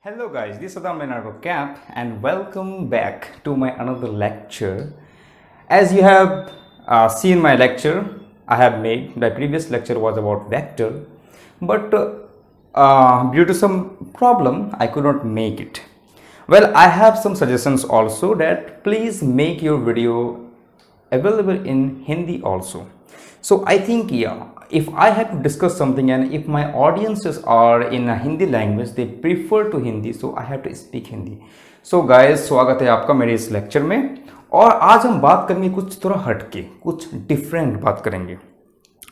Hello guys, this is Adam Leonardo Cap and welcome back to my another lecture. As you have seen my lecture, I have made, the previous lecture was about vector, but due to some problem, I could not make it. Well, I have some suggestions also that please make your video available in Hindi also. So I think if I have to discuss something and if my audiences are in a Hindi language, they prefer to Hindi, so I have to speak Hindi. So guys, स्वागत है आपका मेरे इस lecture में और आज हम बात करेंगे कुछ थोड़ा हटके, कुछ डिफरेंट बात करेंगे,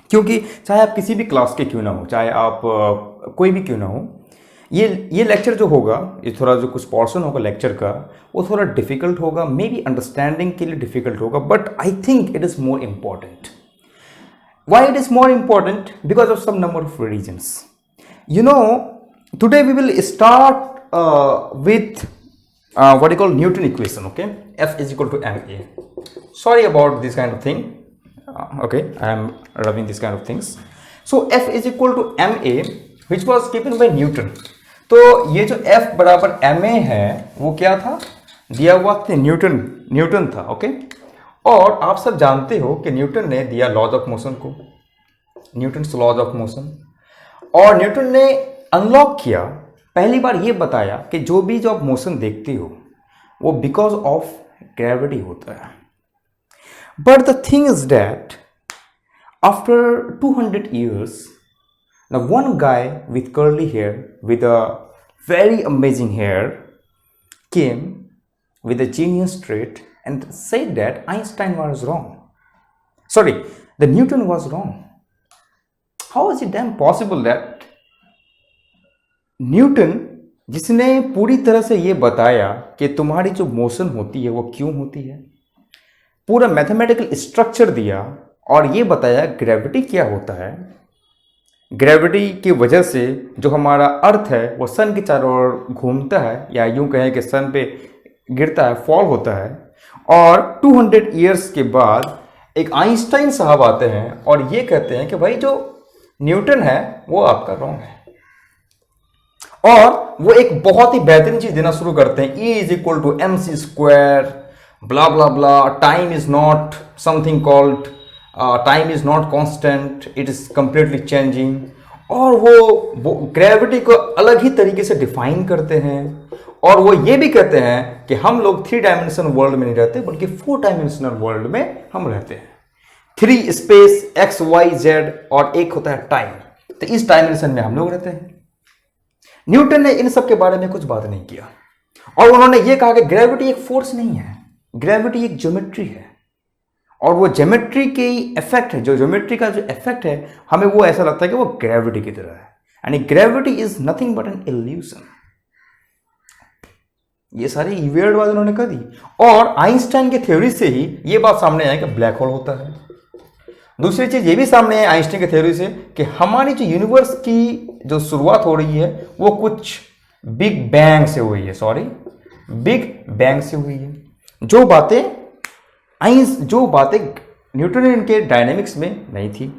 क्योंकि चाहे आप किसी भी क्लास के क्यों ना हो, चाहे आप कोई भी क्यों ना हो, ये लेक्चर जो होगा, ये थोड़ा जो कुछ पोर्शन होगा लेक्चर का, वो थोड़ा डिफिकल्ट होगा, मे बी अंडरस्टैंडिंग के लिए डिफिकल्ट होगा, but I think it is more important. Why it is more important? Because of some number of reasons. You know, today we will start with what you call Newton equation, okay? F is equal to ma. Sorry about this kind of thing. Okay, I am rubbing this kind of things. So F is equal to ma, which was given by Newton. तो ये जो F बराबर ma है, वो क्या था? दिया हुआ था न्यूटन था, ओके? और आप सब जानते हो कि न्यूटन ने दिया लॉज ऑफ मोशन को, न्यूटन्स लॉज ऑफ मोशन, और न्यूटन ने अनलॉक किया, पहली बार ये बताया कि जो भी जो आप मोशन देखते हो वो बिकॉज ऑफ ग्रेविटी होता है. But the thing is that after 200 years now one guy with curly hair with a very amazing hair came with a genius trait and said that Einstein was wrong. Sorry, the Newton was wrong. How is it damn possible that Newton, जिसने पूरी तरह से ये बताया कि तुम्हारी जो motion होती है वो क्यों होती है, पूरा मैथमेटिकल स्ट्रक्चर दिया और ये बताया ग्रेविटी क्या होता है, ग्रेविटी की वजह से जो हमारा अर्थ है वो सन के चारों ओर घूमता है, या यूं कहें कि सन पे गिरता है, फॉल होता है. और 200 years के बाद एक आइंस्टाइन साहब आते हैं और ये कहते हैं कि भाई जो न्यूटन है वो आपका रॉन्ग है, और वो एक बहुत ही बेहतरीन चीज देना शुरू करते हैं. E is equal to mc square, blah blah blah, time is not something called, time is not constant, it is completely changing, और वो ग्रेविटी को अलग ही तरीके से डिफाइन करते हैं. और वो ये भी कहते हैं कि हम लोग 3 डायमेंशनल वर्ल्ड में नहीं रहते बल्कि 4 डायमेंशनल वर्ल्ड में हम रहते हैं. 3 स्पेस x y z और एक होता है टाइम, तो इस डायमेंशन में हम लोग रहते हैं. न्यूटन ने इन सब के बारे में कुछ बात नहीं किया और उन्होंने ये कहा कि ग्रेविटी एक फोर्स नहीं है, ग्रेविटी एक ज्योमेट्री है, और वो ज्योमेट्री के इफेक्ट है, जो ज्योमेट्री का जो इफेक्ट है हमें वो ऐसा लगता है कि वो ग्रेविटी की तरह है, यानी gravity is nothing but an illusion. ये सारी वियर्ड बात उन्होंने कर दी, और आइंस्टाइन के थ्योरी से ही ये बात सामने आई कि ब्लैक होल होता है. दूसरी चीज ये भी सामने आई आइंस्टाइन के थ्योरी से कि हमारी जो यूनिवर्स की जो शुरुआत हो रही है वो कुछ बिग बैंग से हुई है, बिग बैंग से हुई है. जो बातें न्यूटन के डायनेमिक्स में नहीं थी.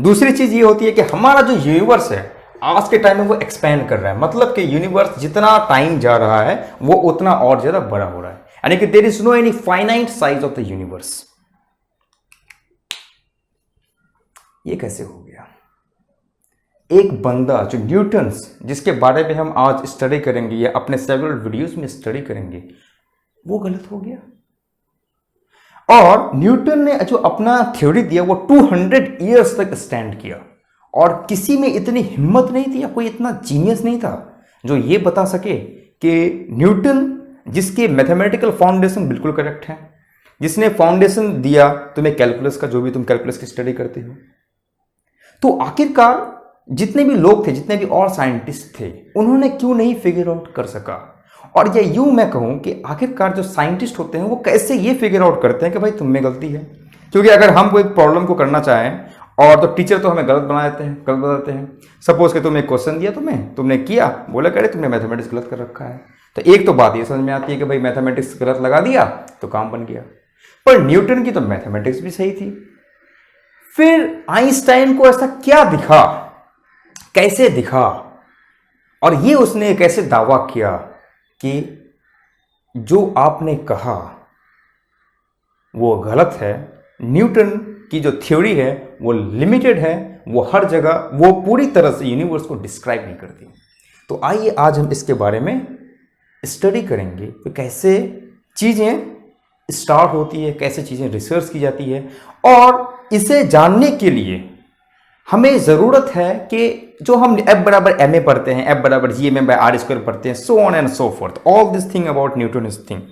दूसरी चीज ये होती है कि हमारा जो यूनिवर्स है आज के टाइम में वो एक्सपैंड कर रहा है, मतलब कि यूनिवर्स जितना टाइम जा रहा है वो उतना और ज्यादा बड़ा हो रहा है, यानी कि there is no any finite size of the universe. ये कैसे हो गया? एक बंदा जो न्यूटन्स, जिसके बारे में हम आज स्टडी करेंगे या अपने सेवरल वीडियोस में स्टडी करेंगे, वो गलत हो गया. और न्यूटन ने जो अपना थ्योरी दिया वो 200 years तक स्टैंड किया, और किसी में इतनी हिम्मत नहीं थी या कोई इतना जीनियस नहीं था जो ये बता सके कि न्यूटन, जिसके मैथमेटिकल फाउंडेशन बिल्कुल करेक्ट है, जिसने फाउंडेशन दिया तुम्हें कैलकुलस का, जो भी तुम कैलकुलस की स्टडी करते हो, तो आखिरकार जितने भी लोग थे, जितने भी और साइंटिस्ट थे, उन्होंने क्यों नहीं फिगर आउट कर सका. और ये यूं मैं कहूं कि आखिरकार जो साइंटिस्ट होते हैं वो कैसे ये फिगर आउट करते हैं कि भाई तुम में गलती है. क्योंकि अगर हम कोई प्रॉब्लम को करना चाहें और तो टीचर तो हमें गलत बना देते हैं, गलत बताते हैं. सपोज कि तुम्हें क्वेश्चन दिया, तुमने किया, बोला करे तुमने मैथमेटिक्स गलत कर रखा है, तो एक तो बात ये समझ में आती है कि भाई मैथमेटिक्स गलत लगा दिया तो काम बन गया. पर न्यूटन की तो मैथमेटिक्स भी सही थी. फिर आइंस्टाइन को ऐसा क्या दिखा, कैसे दिखा और ये उसने एक ऐसे दावा किया कि जो आपने कहा वो गलत है, न्यूटन की जो थ्योरी है वो लिमिटेड है, वो हर जगह, वो पूरी तरह से यूनिवर्स को डिस्क्राइब नहीं करती। तो आइए आज हम इसके बारे में स्टडी करेंगे कि कैसे चीज़ें स्टार्ट होती है, कैसे चीज़ें रिसर्च की जाती है, और इसे जानने के लिए हमें ज़रूरत है कि जो हम F बराबर एम ए पढ़ते हैं, F बराबर GMM/r² पढ़ते हैं, so on and so fourth, all this thing about Newton is thing.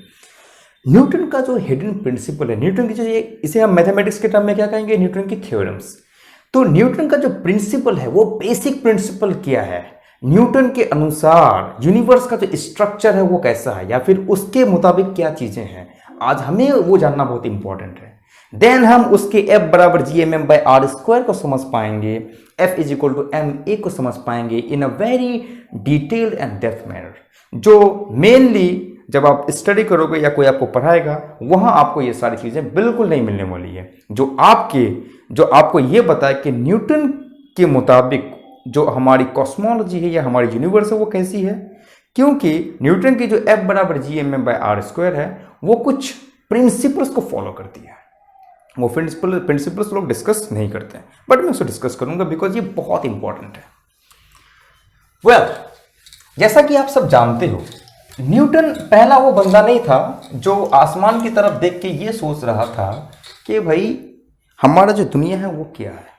Newton का जो हिडन प्रिंसिपल है, न्यूटन की जो इसे हम मैथमेटिक्स के टर्म में क्या कहेंगे, न्यूटन की थ्योरम्स। तो न्यूटन का जो प्रिंसिपल है वो बेसिक प्रिंसिपल क्या है, न्यूटन के अनुसार यूनिवर्स का जो स्ट्रक्चर है वो कैसा है, या फिर उसके मुताबिक क्या चीजें हैं, आज हमें वो जानना बहुत इंपॉर्टेंट है। देन हम उसके F बराबर GMM/r² को समझ पाएंगे, F is equal to ma को समझ पाएंगे in a very detailed and depth manner, जो मेनली जब आप स्टडी करोगे या कोई आपको पढ़ाएगा वहां आपको ये सारी चीजें बिल्कुल नहीं मिलने वाली है, जो आपको ये बताए कि न्यूटन के मुताबिक जो हमारी कॉस्मोलॉजी है या हमारी यूनिवर्स है वो कैसी है। क्योंकि न्यूटन की जो F बराबर GMM/r² है वो कुछ प्रिंसिपल्स को फॉलो करती है, वो प्रिंसिपल्स लोग डिस्कस नहीं करते हैं, बट मैं उसे डिस्कस करूंगा बिकॉज ये बहुत इंपॉर्टेंट है। वेल, जैसा कि आप सब जानते हो, न्यूटन पहला वो बंदा नहीं था जो आसमान की तरफ देख के ये सोच रहा था कि भाई हमारा जो दुनिया है वो क्या है।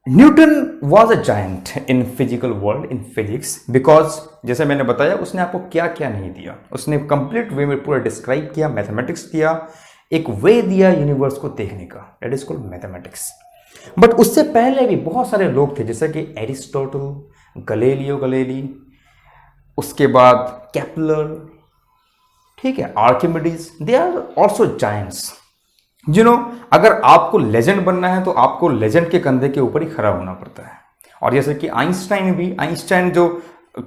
Newton was a giant in physical world, in physics, because जैसे मैंने बताया उसने आपको क्या क्या नहीं दिया, उसने कंप्लीट वे में पूरा डिस्क्राइब किया, मैथमेटिक्स दिया, एक वे दिया यूनिवर्स को देखने का, that is called mathematics. But उससे पहले भी बहुत सारे लोग थे जैसे कि एरिस्टोटल, गैलीलियो गैलीली, उसके बाद केपलर, ठीक है, Archimedes, they are also giants. अगर आपको लेजेंड बनना है तो आपको लेजेंड के कंधे के ऊपर ही खड़ा होना पड़ता है। और जैसे कि आइंस्टाइन जो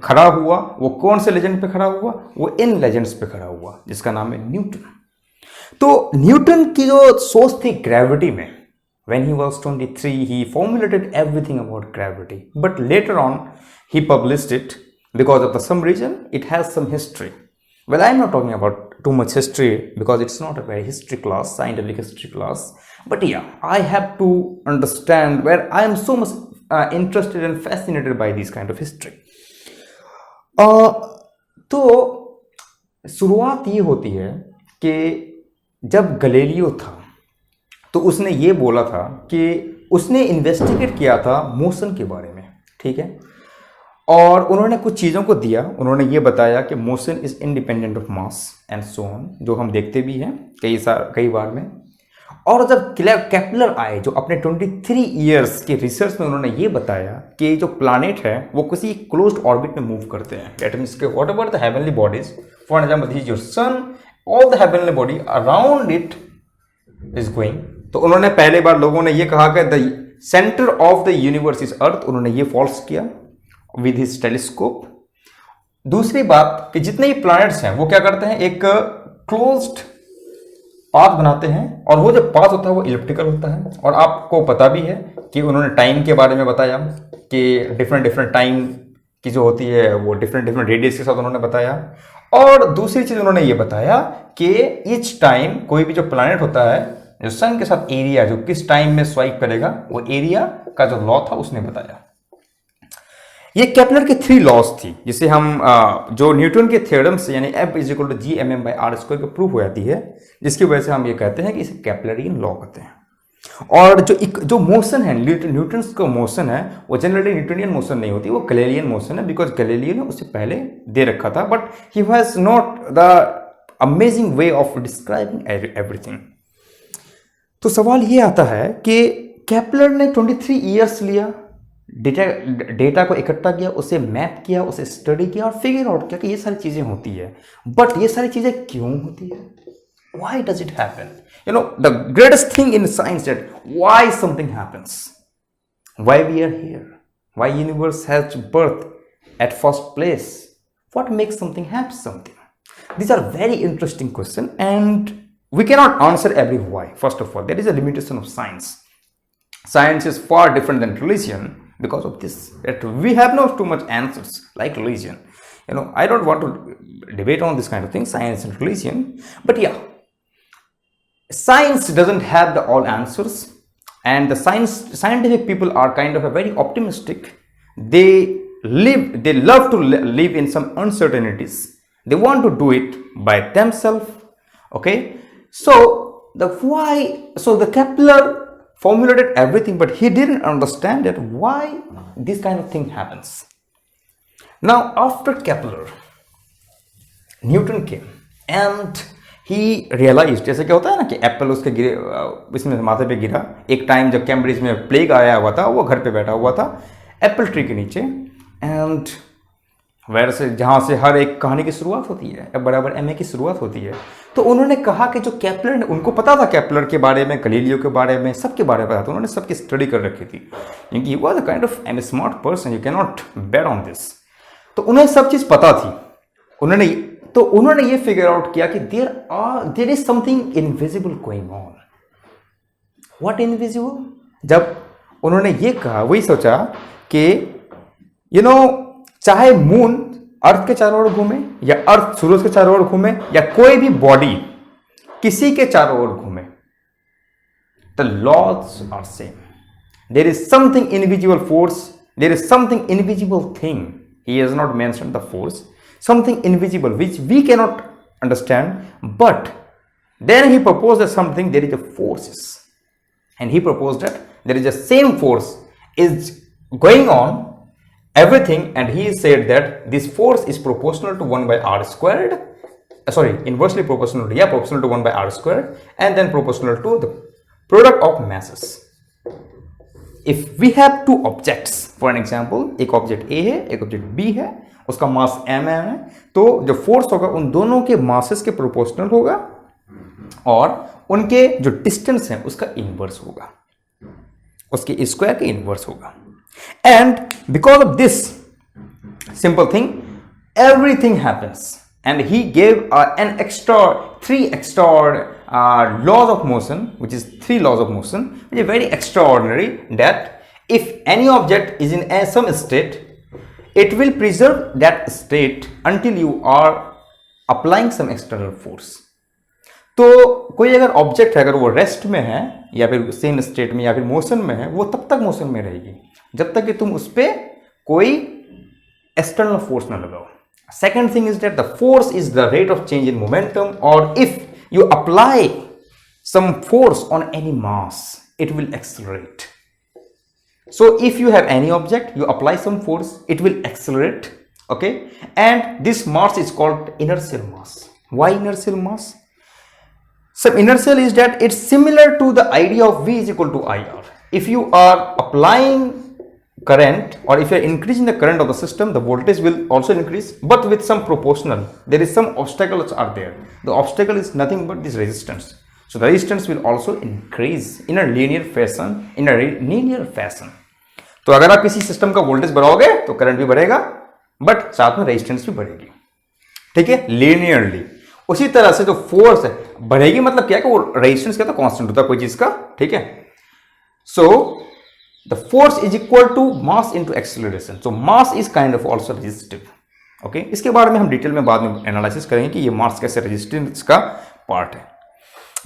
खड़ा हुआ वो कौन से लेजेंड पे खड़ा हुआ, वो इन लेजेंड्स पे खड़ा हुआ जिसका नाम है न्यूटन। तो न्यूटन की जो सोच थी ग्रेविटी में, when he was 23 he formulated everything about gravity, but later on he published it because of some reason it has some history. Well, I'm not talking about too much history because it's not a very history class, scientific history class, but yeah, I have to understand where I am so much interested and fascinated by this kind of history. तो शुरुआत ये होती है कि जब Galileo था तो उसने ये बोला था कि उसने इन्वेस्टिगेट किया था मोशन के बारे में, ठीक है, और उन्होंने कुछ चीज़ों को दिया, उन्होंने ये बताया कि motion is independent of mass and so on, जो हम देखते भी हैं कई बार में। और जब केपलर आए जो अपने 23 ईयर्स के रिसर्च में उन्होंने ये बताया कि जो प्लैनेट है वो किसी क्लोज्ड ऑर्बिट में मूव करते हैं, दैट मींस के whatever the heavenly bodies, for example this is your sun, all the heavenly body around it is going. तो उन्होंने पहले बार लोगों ने ये कहा कि the centre of the universe is earth, उन्होंने ये फॉल्स किया विद हिज टेलीस्कोप। दूसरी बात कि जितने भी प्लैनेट्स हैं वो क्या करते हैं, एक क्लोज्ड पाथ बनाते हैं, और वो जो पाथ होता है वो इलिप्टिकल होता है। और आपको पता भी है कि उन्होंने टाइम के बारे में बताया कि डिफरेंट टाइम की जो होती है वो डिफरेंट रेडियस के साथ उन्होंने बताया। और दूसरी चीज उन्होंने ये बताया कि ईच टाइम कोई भी जो प्लैनेट होता है जो सन के साथ एरिया जो किस टाइम में स्वाइप करेगा, वो एरिया का जो लॉ था उसने बताया। ये केपलर के 3 लॉज थी जिसे हम जो न्यूटन के थ्योरम से यानी F is equal to GMM/r² पे प्रूव हो जाती है, जिसकी वजह से हम ये कहते हैं कि इसे केपलरियन लॉ कहते हैं। और जो मोशन है न्यूटन का मोशन है वो जनरली न्यूटनियन मोशन नहीं होती, वो गैलीलियन मोशन है, बिकॉज गैलीलियो ने उसे पहले दे रखा था, but he has not the amazing way of describing everything. तो सवाल ये आता है कि केपलर ने 23 ईयर्स लिया, डेटा को इकट्ठा किया, उसे मैप किया, उसे स्टडी किया और फिगर आउट किया कि ये सारी चीजें होती है। बट ये सारी चीजें क्यों होती है? Why does it happen? The greatest thing in science that why something happens, why we are here, why universe has birth at first place, what makes something happen something. These are very interesting questions and we cannot answer every why. First of all, there is a limitation of science. Science is far different than religion. because of this, that we have not too much answers like religion. I don't want to debate on this kind of thing, science and religion, but yeah, science doesn't have the all answers, and the scientific people are kind of a very optimistic. They love to live in some uncertainties. They want to do it by themselves. Okay, so the Kepler formulated everything, but he didn't understand that why this kind of thing happens. Now after Kepler, Newton came and he realized, जैसे क्या होता है ना कि Apple उसके गिरे, इसमें माथे पे गिरा एक टाइम जब कैम्ब्रिज में प्लेग आया हुआ था, वो घर पे बैठा हुआ था एप्पल ट्री के नीचे, एंड वैसे जहाँ से हर एक कहानी की शुरुआत होती है, बराबर एमए की शुरुआत होती है, तो उन्होंने कहा कि जो केपलर ने, उनको पता था केपलर के बारे में, गलीलियो के बारे में, सबके बारे में पता था, उन्होंने सबकी स्टडी कर रखी थी, क्योंकि वो was a kind of am smart person, you can not bet on this. तो उन्हें सब चीज़ पता थी, उन्होंने ये फिगर आउट किया कि there is something invisible going on. What invisible? जब उन्होंने ये कहा, वही सोचा कि चाहे मून अर्थ के चारों ओर घूमे, या अर्थ सूरज के चारों ओर घूमे, या कोई भी बॉडी किसी के चारों ओर घूमे, the laws are same. There is something invisible force, there is something invisible thing, he has not mentioned the force, something invisible which we cannot understand, but then he proposed that something, there is a forces, and he proposed that there is a same force is going on everything, and he said that this force is proportional to 1 by r squared, inversely proportional to 1 by r squared, and then proportional to the product of masses. If we have two objects, for an example, एक object A है, एक object B है, उसका मास m है, तो जो force होगा उन दोनों के मासेस के प्रोपोर्शनल होगा, और उनके जो डिस्टेंस है उसका इनवर्स होगा, उसके स्क्वायर के इनवर्स होगा। And because of this simple thing everything happens, and he gave three extra laws of motion, which is 3 laws of motion, which is very extraordinary, that if any object is in some state, it will preserve that state until you are applying some external force. तो कोई अगर object है, अगर वो rest में है या फिर सेम स्टेट में या फिर मोशन में है, वो तब तक मोशन में रहेगी जब तक कि तुम उस पर कोई एक्सटर्नल फोर्स ना लगाओ। Second thing is that the force is the rate of change in momentum, or if you apply some force on any mass, it will accelerate. So if you have any object, you apply some force, it will accelerate, okay? And this mass is called inertial mass. Why inertial mass? So inertial is that it's similar to the idea of V is equal to IR. If you are applying current, or if you are increasing the current of the system, the voltage will also increase, but with some proportional. There is some obstacles are there. The obstacle is nothing but this resistance. So the resistance will also increase in a linear fashion. तो अगर आप किसी system का voltage बढ़ाओगे तो current भी बढ़ेगा, but साथ में रेजिस्टेंस भी बढ़ेगी, ठीक है, लीनियरली। उसी तरह से जो फोर्स है बढ़ेगी, मतलब क्या है कि वो रेजिस्टेंस क्या था, कांस्टेंट होता है कोई चीज का, ठीक है। सो the force is equal to mass into acceleration, so mass is kind of also resistive, okay? इसके बारे में हम डिटेल में बाद में एनालिसिस करेंगे कि ये मास कैसे रेजिस्टेंस का पार्ट है।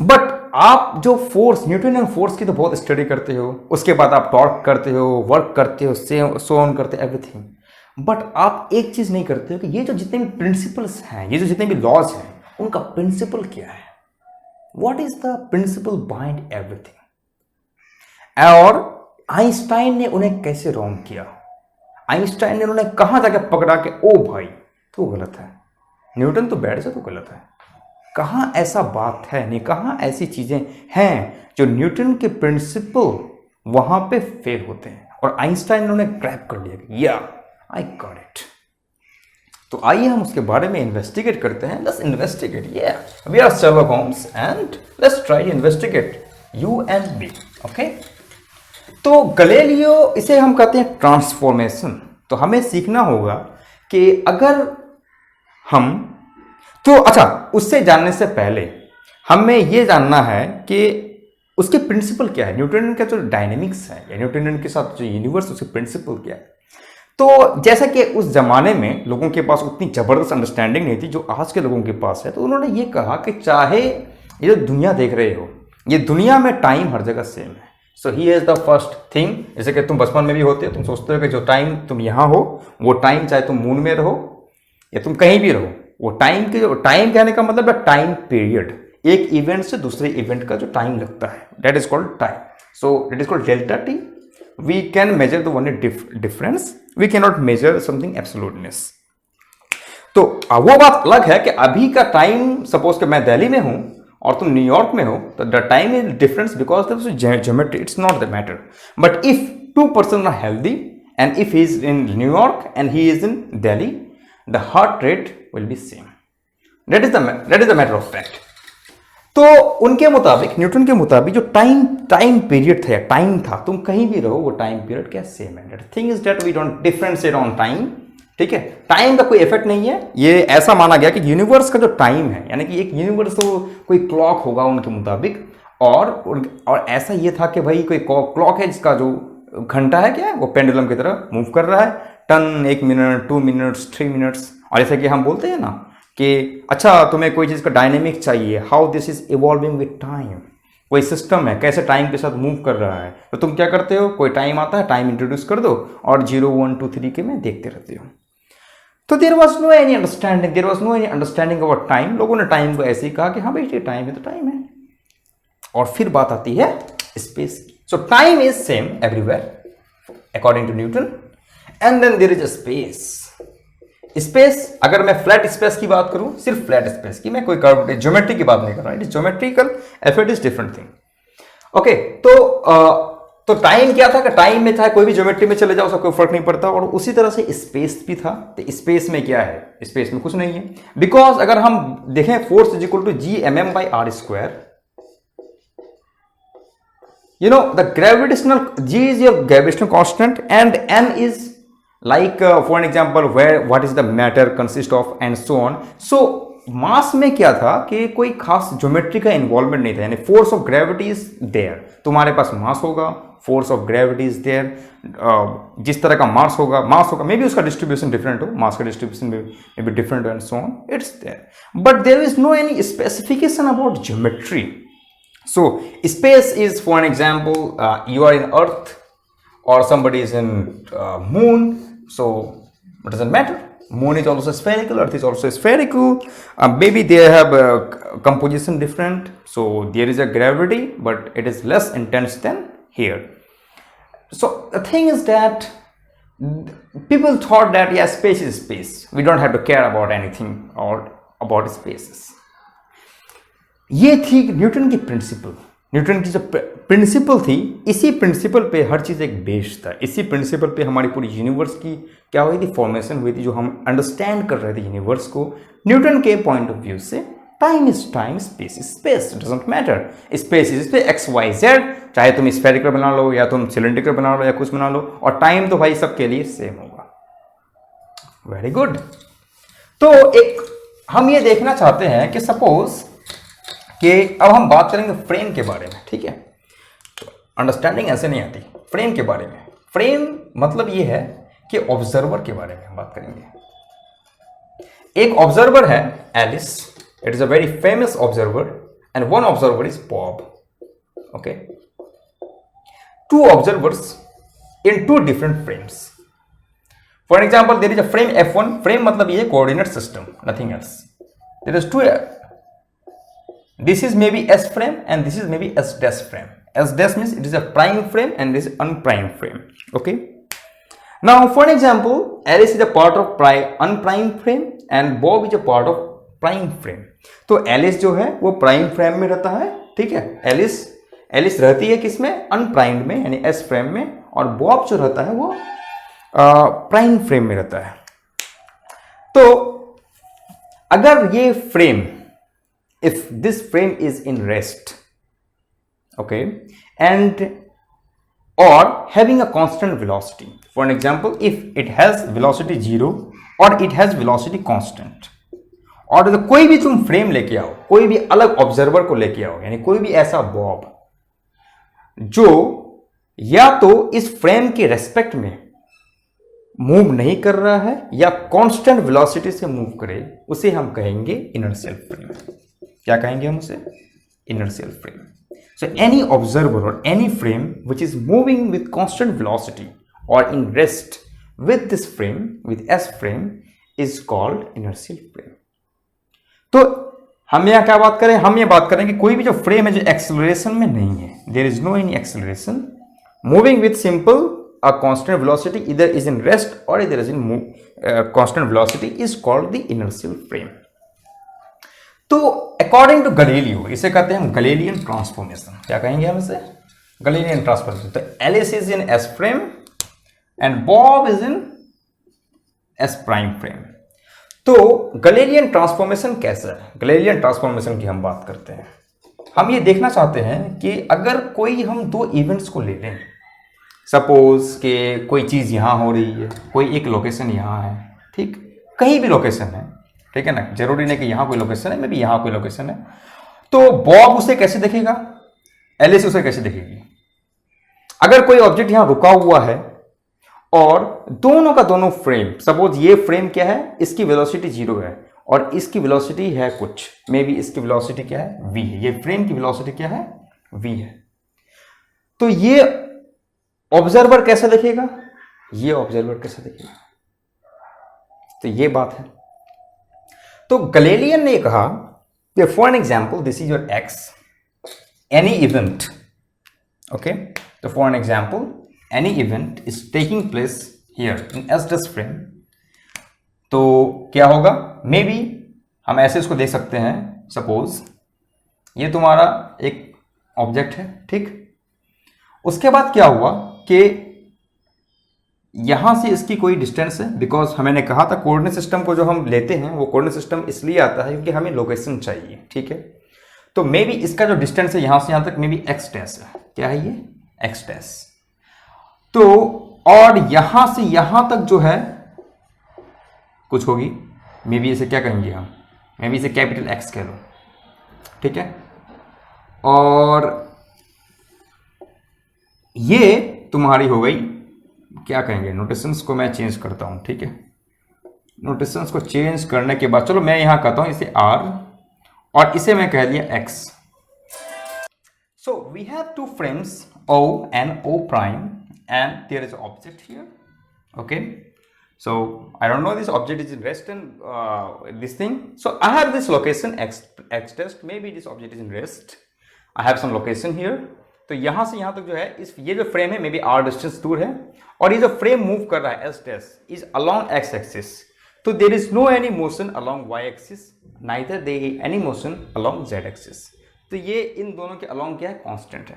बट आप जो फोर्स, न्यूटोनियन फोर्स की तो बहुत स्टडी करते हो, उसके बाद आप टॉर्क करते हो, वर्क करते हो, सो ऑन करते हो, एवरीथिंग, बट आप एक चीज नहीं करते हो कि ये जो जितने भी प्रिंसिपल्स हैं, ये जो जितने भी लॉज हैं, उनका प्रिंसिपल क्या है, what is the principle behind everything, और आइंस्टाइन ने उन्हें कैसे रॉन्ग किया, आइंस्टाइन ने उन्हें कहां जाके पकड़ा कि ओ भाई तो गलत है, न्यूटन तो बैठ से तो गलत है, कहां ऐसा बात है नहीं, कहां ऐसी चीजें हैं जो न्यूटन के प्रिंसिपल वहां पे फेल होते हैं, और आइंस्टाइन ने उन्हें क्रैक कर लिया, या आई गॉट इट। तो आइए हम उसके बारे में इन्वेस्टिगेट करते हैं। लेट्स इन्वेस्टिगेट, या we are Sherlock Holmes and let's try investigate you and me, okay. तो गैलीलियो, इसे हम कहते हैं ट्रांसफॉर्मेशन। तो हमें सीखना होगा कि अगर हम, तो अच्छा, उससे जानने से पहले हमें यह जानना है कि उसके प्रिंसिपल क्या है, न्यूटन का जो डायनेमिक्स है या न्यूटन के साथ जो यूनिवर्स, उसके प्रिंसिपल क्या है। तो जैसा कि उस जमाने में लोगों के पास उतनी जबरदस्त अंडरस्टैंडिंग नहीं थी जो आज के लोगों के पास है, तो उन्होंने ये कहा कि चाहे ये जो दुनिया देख रहे हो, ये दुनिया में टाइम हर जगह सेम है। So he is the first thing. जैसे कि तुम बचपन में भी होते हो, तुम सोचते हो कि जो टाइम तुम यहाँ हो वो टाइम, चाहे तुम मून में रहो या तुम कहीं भी रहो, वो टाइम के, जो टाइम कहने का मतलब है टाइम पीरियड, एक इवेंट से दूसरे इवेंट का जो टाइम लगता है, that is called time. So that is called delta T. We can measure the one difference, we can not measure something absoluteness. तो वो बात अलग है कि अभी का टाइम, सपोज कि मैं दिल्ली में हूं और तुम न्यूयॉर्क में हो, तो the time is difference because geometry, it's not the matter. But if two person are healthy and if he is in New York and he is in Delhi, the heart rate will be same. That is the matter of fact. तो उनके मुताबिक, Newton के मुताबिक, जो time period था, time था, तुम कहीं भी रहो, वो टाइम पीरियड क्या सेम है। Thing is that we don't differentiate on time. ठीक है, टाइम का कोई इफेक्ट नहीं है। ये ऐसा माना गया कि यूनिवर्स का जो टाइम है, यानी कि एक यूनिवर्स तो कोई क्लॉक होगा उनके मुताबिक, और ऐसा ये था कि भाई कोई क्लॉक है जिसका जो घंटा है क्या है, वो पेंडुलम की तरह मूव कर रहा है, टन 1 मिनट, 2 मिनट्स, 3 मिनट्स। और जैसे कि हम बोलते हैं ना कि अच्छा तुम्हें कोई चीज़ का डायनेमिक चाहिए, how this is evolving with time, कोई सिस्टम है कैसे टाइम के साथ मूव कर रहा है, तो तुम क्या करते हो, कोई टाइम आता है, टाइम इंट्रोड्यूस कर दो और 0, 1, 2, 3 के में देखते रहते हो। तो there was no any understanding about time. लोगों ने टाइम को ऐसे ही कहा कि हाँ भाई ये टाइम है तो टाइम है। और फिर बात आती है स्पेस की। So time is same everywhere according to Newton, and then there is a space. Space, अगर मैं फ्लैट स्पेस की बात करूं, सिर्फ फ्लैट स्पेस की, मैं कोई कर्व ज्योमेट्री की बात नहीं कर रहा, it is geometrical, if it is different thing. Okay, तो टाइम क्या था कि टाइम में चाहे कोई भी ज्योमेट्री में चले जाओ, उसका कोई फर्क नहीं पड़ता। और उसी तरह से स्पेस भी था। तो स्पेस में क्या है, स्पेस में कुछ नहीं है, बिकॉज अगर हम देखें force is equal to Gmm/r², you know the gravitational G is your gravitational constant and m is like for an example where what is the matter consist of and so on. So मास में क्या था कि कोई खास geometry का involvement नहीं था, यानी force of gravity is there, तुम्हारे पास मास होगा, force of gravity is there, जिस तरह का मास होगा मे बी उसका डिस्ट्रीब्यूशन डिफरेंट हो, मास का distribution may be different and so on, it's there, but there is no any specification about geometry. So space is, for an example, you are in Earth or somebody is in Moon, so it doesn't matter. Moon is also spherical, Earth is also spherical. Maybe they have composition different, so there is a gravity, but it is less intense than here. So the thing is that people thought that yeah, space is space. We don't have to care about anything or about spaces. ये थी Newton की principal. Newton की जो principal थी, इसी principal पे हर चीज़ एक base था. इसी प्रिंसिपल पे हमारी पूरी यूनिवर्स की क्या हुई थी, फॉर्मेशन हुई थी, जो हम अंडरस्टैंड कर रहे थे यूनिवर्स को न्यूटन के पॉइंट ऑफ व्यू से. Time is time, space is space, doesn't matter. Space is space, X Y Z, चाहे तुम स्फेरिकल बना लो या तुम सिलेंड्रिकल बना लो या कुछ बना लो, और टाइम तो भाई सबके लिए सेम होगा. Very good. तो एक हम ये देखना चाहते हैं कि सपोज कि अब हम बात करेंगे फ्रेम के बारे में. ठीक है, अंडरस्टैंडिंग ऐसे नहीं आती फ्रेम के बारे में. फ्रेम मतलब ये है कि ऑब्जर्वर के बारे में हम बात करेंगे. एक ऑब्जर्वर है Alice, it is a very famous observer, and one observer is Bob. Okay, two observers in two different frames. For example there is a frame F1. Frame मतलब ये coordinate system, nothing else. There is two, this is maybe S frame and this is maybe S dash frame. S dash means it is a prime frame and this is unprimed frame. Okay, now for an example, Alice is a part of unprimed frame and Bob is a part of prime frame. तो Alice जो है वो prime frame में रहता है. ठीक है, Alice रहती है किसमें, unprimed में, यानी S frame में, और Bob जो रहता है वो prime frame में रहता है. तो अगर ये frame, if this frame is in rest, okay, and or having a constant velocity, for an example, if it has velocity 0 or it has velocity constant, और तो कोई भी तुम फ्रेम लेके आओ, कोई भी अलग ऑब्जर्वर को लेके आओ, यानी कोई भी ऐसा बॉब जो या तो इस फ्रेम के रेस्पेक्ट में मूव नहीं कर रहा है या कांस्टेंट वेलोसिटी से मूव करे, उसे हम कहेंगे इनर्शियल फ्रेम। क्या कहेंगे हम उसे? Inertial frame. So any observer और any frame which is moving with constant velocity और in rest with this frame, with S frame, is called inertial frame. तो हम यहां क्या बात करें? हम ये बात करेंगे कोई भी जो फ्रेम है जो एक्सेलरेशन में नहीं है, there is no any acceleration, moving with simple a constant velocity, either is in rest or either is in constant velocity, is called the inertial frame. तो अकॉर्डिंग टू गैलीलियो इसे कहते हैं Galilean transformation. क्या कहेंगे हम इसे? Galilean transformation. तो Alice is in S frame and Bob is in S prime frame. तो गैलीलियन ट्रांसफॉर्मेशन कैसा है? गैलीलियन ट्रांसफॉर्मेशन की हम बात करते हैं। हम ये देखना चाहते हैं कि अगर कोई हम दो इवेंट्स को ले लें, सपोज कि कोई चीज़ यहाँ हो रही है, कोई एक लोकेशन यहाँ है, ठीक, कहीं भी लोकेशन है, ठीक है ना, जरूरी नहीं कि यहाँ कोई लोकेशन है, मे भी यहाँ कोई लोकेशन है, तो बॉब उसे कैसे देखेगा, एलिस उसे कैसे देखेगी? अगर कोई ऑब्जेक्ट यहाँ रुका हुआ है और दोनों का दोनों फ्रेम, सपोज ये फ्रेम क्या है, इसकी वेलोसिटी 0 है और इसकी वेलोसिटी है कुछ, मे बी इसकी वेलोसिटी क्या है, v है, ये फ्रेम की वेलोसिटी क्या है, v है, तो ये ऑब्जर्वर कैसे देखेगा, ये ऑब्जर्वर कैसे देखेगा? तो ये बात है। तो गैलीलियन ने कहा कि for an example this is your X, any event, okay, तो for an example any event is taking place here in S dash frame, तो क्या होगा, मे बी हम ऐसे इसको देख सकते हैं, सपोज ये तुम्हारा एक ऑब्जेक्ट है, ठीक, उसके बाद क्या हुआ कि यहां से इसकी कोई डिस्टेंस है, बिकॉज हमें कहा था कोऑर्डिनेट सिस्टम को जो हम लेते हैं वो कोऑर्डिनेट सिस्टम इसलिए आता है क्योंकि हमें लोकेशन चाहिए, ठीक है, तो मे बी इसका जो डिस्टेंस है यहां से यहां तक मे बी एक्स डैश है, क्या है ये, एक्स डैश, तो और यहां से यहां तक जो है कुछ होगी, मे बी इसे क्या कहेंगे हम, मे बी इसे कैपिटल एक्स कह लो, ठीक है, और ये तुम्हारी हो गई, क्या कहेंगे, नोटेशंस को मैं चेंज करता हूं, ठीक है, नोटेशंस को चेंज करने के बाद चलो मैं यहां कहता हूं इसे r और इसे मैं कह दिया x। So we have two frames O and O prime and there is an object here, okay, so I don't know this object is in rest and this thing, so I have this location x test, maybe this object is in rest, I have some location here, तो यहां से यहां तक जो है इस ये जो फ्रेम है मे बी r डिस्टेंस दूर है और ये जो फ्रेम मूव कर रहा है s dash is along x axis, तो there is no any motion along y axis, neither they any motion along z axis, तो ये इन दोनों के अलोंग क्या है, कांस्टेंट है,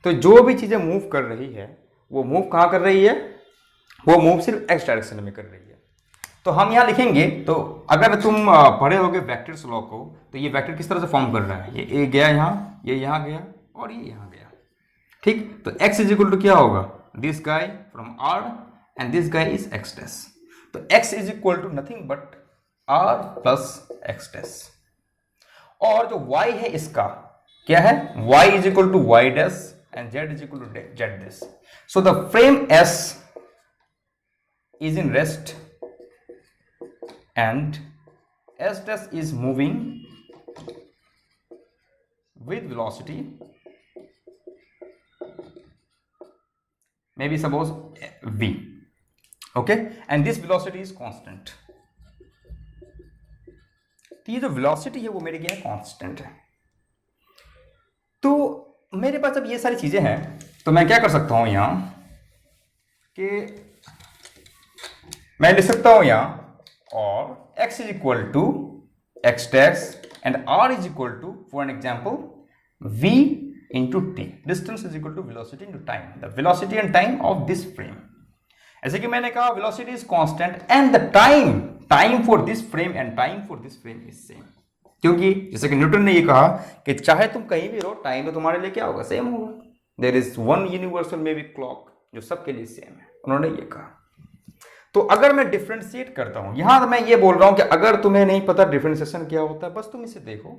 तो जो भी चीजें मूव कर रही है वो मूव कहां कर रही है, वो मूव सिर्फ x डायरेक्शन में कर रही है। तो हम यहां लिखेंगे, तो अगर तुम पढ़े होगे वेक्टर्स लॉ को, तो ये वेक्टर किस तरह से फॉर्म कर रहा है, ये गया यहाँ, ये यहाँ गया और ये यहाँ गया, ठीक, तो x इज इक्वल टू क्या होगा, this guy from r and this guy is x dash, तो x is equal to nothing but r plus x dash, और जो y है इसका क्या है, y is equal to y dash and z is equal to z dash, so the frame s is in rest and s dash is moving with velocity, maybe suppose v, okay, and this velocity is constant, तो ये जो velocity है वो मेरे क्या है, constant है। तो मेरे पास अब ये सारी चीजें हैं, तो मैं क्या कर सकता हूं यहां कि मैं लिख सकता हूं यहां और x is equal to X dash and r is equal to, for an example, v into T, distance is equal to velocity into time, the velocity and time of this frame, ऐसे कि मैंने कहा velocity is constant and the time for this frame and time for this frame is same, क्योंकि जैसे कि Newton ने ये कहा कि चाहे तुम कहीं भी रहो टाइम तो तुम्हारे लिए क्या होगा, सेम होगा, there is one universal may be clock जो सबके लिए सेम है, उन्होंने ये कहा। तो अगर मैं डिफ्रेंशिएट करता हूं, यहां मैं ये बोल रहा हूं कि अगर तुम्हें नहीं पता डिफ्रेंशिएशन क्या होता है, बस तुम इसे देखो